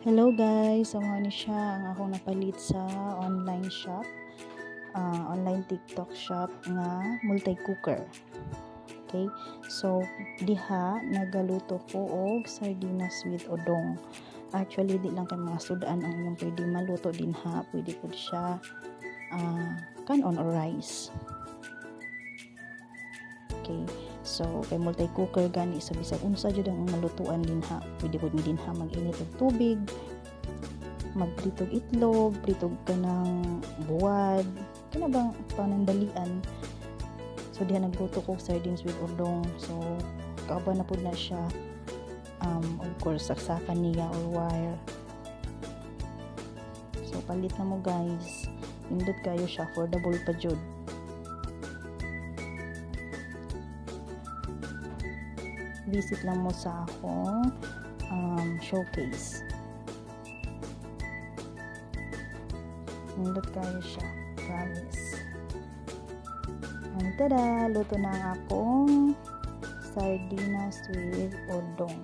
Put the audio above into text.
Hello guys, amo ni siya ang akong napalit sa online shop, online TikTok shop nga multi-cooker. Okay, so diha nagaluto ko og sardinas with udong. Actually di lang kay mga sudan ang inyong pwede maluto din ha, pwede po siya kanon or rice. Okay, so kay multi-cooker gani sa bisag unsa jud ang malutuan din ha, pwede po mi din ha mag-init og tubig, magpritog itlog, pritog ka ng buwad, kana bang panandalian. So diha nagluto ko sardines with udong. So kaaba na pud na siya, of course saksakan niya or wire. So palit na mo guys, indot kayo siya, affordable pa jud. Visit lang mo sa akong showcase. Indot kayo siya, promise. Tada! Luto na ang akong sardinas with udong.